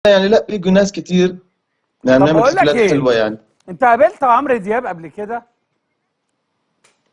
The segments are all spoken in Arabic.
يعني لا بيجوا ناس كتير، يعني طب بنعمل بقول لك حفلات ايه، حلوه يعني. انت قابلت عمرو دياب قبل كده؟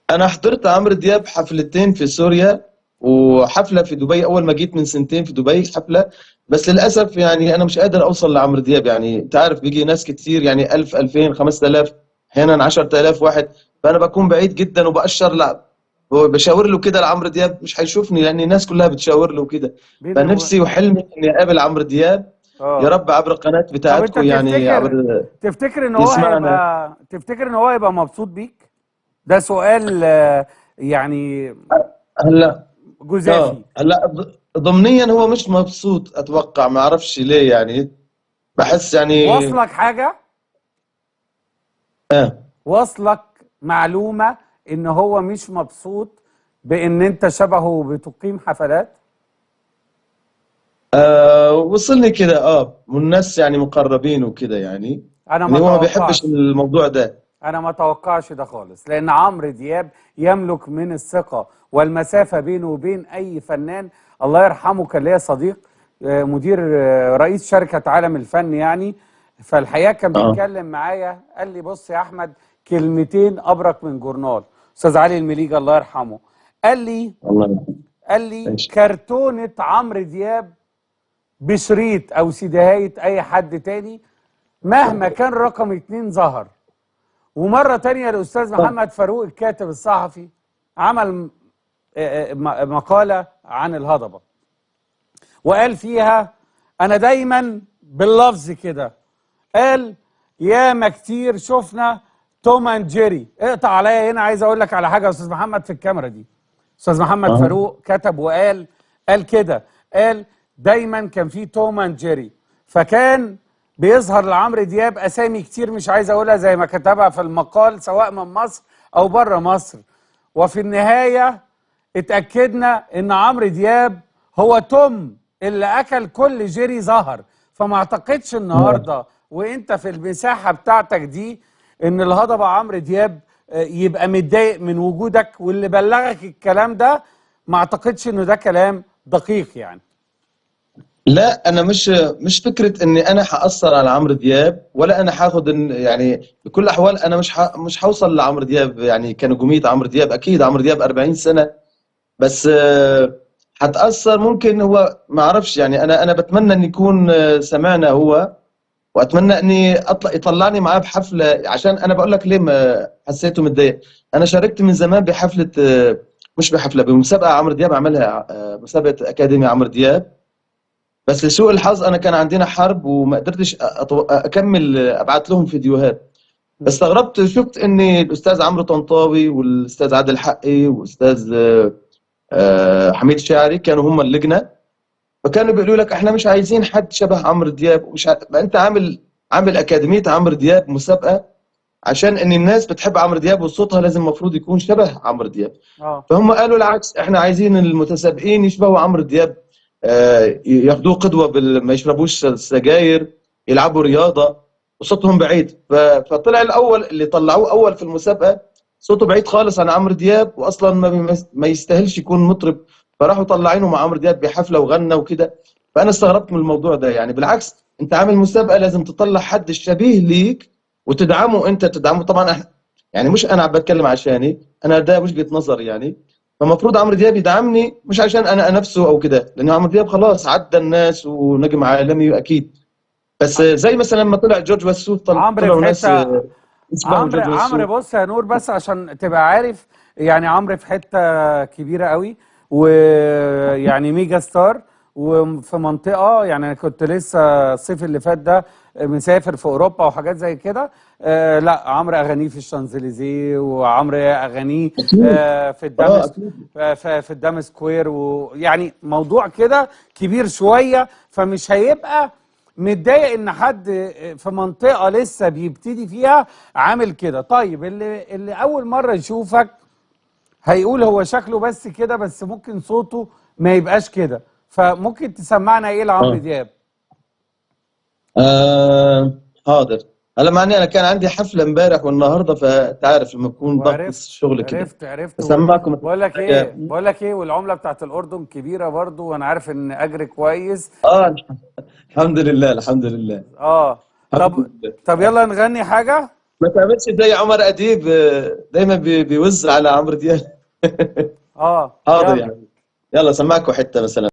انا حضرت عمرو دياب حفلتين في سوريا، وحفله في دبي اول ما جيت من سنتين في دبي حفله. بس للاسف يعني انا مش قادر اوصل لعمرو دياب، يعني انت عارف بيجي ناس كتير، يعني 1000 2000 5000 احيانا 10000 واحد، فانا بكون بعيد جدا وبأشر لا، بشاور له كده لعمرو دياب مش هيشوفني لان الناس كلها بتشاور له كده. بيني وب... فنفسي وحلمي اني اقابل عمرو دياب، يا اه رب عبر القناه طب انت بتاعتكم، يعني تفتكر عبر تفتكر ان هو يسمعنا. هيبقى تفتكر ان هو هيبقى مبسوط بيك؟ ده سؤال يعني هلا جزافي. هلا ضمنيا هو مش مبسوط اتوقع، ما اعرفش ليه يعني، بحس يعني. واصلك حاجة؟ اه, واصلك معلومة ان هو مش مبسوط بان انت شبهه بتقيم حفلات؟ وصلني كده والناس يعني مقربين وكده يعني، انا ما ان هو ما بيحبش اتوقعش الموضوع ده. انا ما اتوقعش ده خالص، لان عمرو دياب يملك من الثقة والمسافة بينه وبين اي فنان. الله يرحمه كان ليا صديق مدير رئيس شركة عالم الفن يعني. فالحقيقة كان اه بيتكلم معايا، قال لي بص يا احمد، كلمتين ابرك من جورنال. استاذ علي المليجي الله يرحمه قال لي الله يرحمه. قال لي ايش. كرتونة عمرو دياب بشريط او سيدهاية اي حد تاني مهما كان رقم اتنين ظهر. ومرة تانية الأستاذ محمد فاروق الكاتب الصحفي عمل مقالة عن الهضبة، وقال فيها أنا دايما باللفظ كده، قال ياما كتير شفنا توم اند جيري. اقطع عليا هنا، عايز أقول لك على حاجة يا أستاذ محمد في الكاميرا دي. أستاذ محمد اه فاروق كتب وقال، قال كده، قال دايما كان في توم اند جيري. فكان بيظهر لعمرو دياب اسامي كتير مش عايز اقولها زي ما كتبها في المقال، سواء من مصر او بره مصر. وفي النهايه اتاكدنا ان عمرو دياب هو توم اللي اكل كل جيري ظهر. فما اعتقدش النهارده وانت في المساحه بتاعتك دي ان الهضبه عمرو دياب يبقى متضايق من وجودك، واللي بلغك الكلام ده ما اعتقدش انه ده كلام دقيق يعني. لا انا مش فكره اني انا حاثر على عمرو دياب، ولا انا حاخد يعني بكل الاحوال انا مش حوصل لعمرو دياب، يعني كنجوميه عمرو دياب اكيد عمرو دياب 40 سنه. بس هتأثر ممكن، هو ما اعرفش يعني، انا بتمنى ان يكون سمعنا هو، واتمنى اني اطلع يطلعني معاه بحفله، عشان انا بقول لك ليه ما حسيته متضايق. انا شاركت من زمان بحفله، مش بحفله، بمسابقه عمرو دياب عملها، مسابقه اكاديمي عمرو دياب. بس لسوء الحظ انا كان عندنا حرب وما قدرتش اكمل ابعت لهم فيديوهات. استغربت شفت ان الاستاذ عمرو طنطاوي والاستاذ عادل حقي والاستاذ حميد شاعري كانوا هم اللجنه، فكانوا بيقولوا لك احنا مش عايزين حد شبه عمرو دياب، ومش بقى انت عامل اكاديميه عمرو دياب مسابقه عشان ان الناس بتحب عمرو دياب وصوتها لازم المفروض يكون شبه عمرو دياب. اه فهم قالوا العكس، احنا عايزين المتسابقين يشبهوا عمرو دياب، ياخدوه قدوه ما يشربوش سجاير، يلعبوا رياضه وصوتهم بعيد. فطلع الاول اللي طلعوه اول في المسابقه صوته بعيد خالص عن عمرو دياب، واصلا ما يستاهلش يكون مطرب، فراحوا طلعينه مع عمرو دياب بحفله وغنى وكده. فانا استغربت من الموضوع ده، يعني بالعكس انت عامل مسابقه لازم تطلع حد شبيه ليك وتدعمه، انت تدعمه طبعا. يعني مش انا عم بتكلم عشاني، انا ده وجهة نظر يعني. فالمفروض عمرو دياب يدعمني مش عشان انا نفسه او كده، لان عمرو دياب خلاص عدى الناس ونجم عالمي اكيد. بس زي مثلا لما طلع جورج وسوف، عمرو في طلعوا ناس حته يشبهوا عمرو جورج عمرو وسوف. بص يا نور، بس عشان تبقى عارف، يعني عمرو في حته كبيره قوي، ويعني ميجا ستار، وفي منطقه، يعني انا كنت لسه الصيف اللي فات ده مسافر في اوروبا وحاجات زي كده. لا عمرو اغانيه في الشانزليزيه، وعمرو اغانيه اكيد. في الدامس، اكيد. في الدام سكوير، ويعني موضوع كده كبير شويه. فمش هيبقى متضايق ان حد في منطقه لسه بيبتدي فيها عامل كده. طيب اللي اول مره يشوفك هيقول هو شكله بس كده، بس ممكن صوته ما يبقاش كده. فممكن تسمعنا ايه لعمرو اه دياب؟ حاضر. هلا معني انا كان عندي حفله امبارح والنهارده، فتعرف لما بكون ضغط وعرفت الشغل كده. عرفت بسمعكم حاجه. بقول لك ايه، والعمله بتاعت الاردن كبيره برضو، وانا عارف ان اجر كويس. اه الحمد لله الحمد لله. اه. الحمد طب لله. يلا نغني حاجه. ما تعملش زي عمر اديب، دايما بيوز على عمرو دياب. اه حاضر يلا. يعني. يلا سمعكم حته مثلا.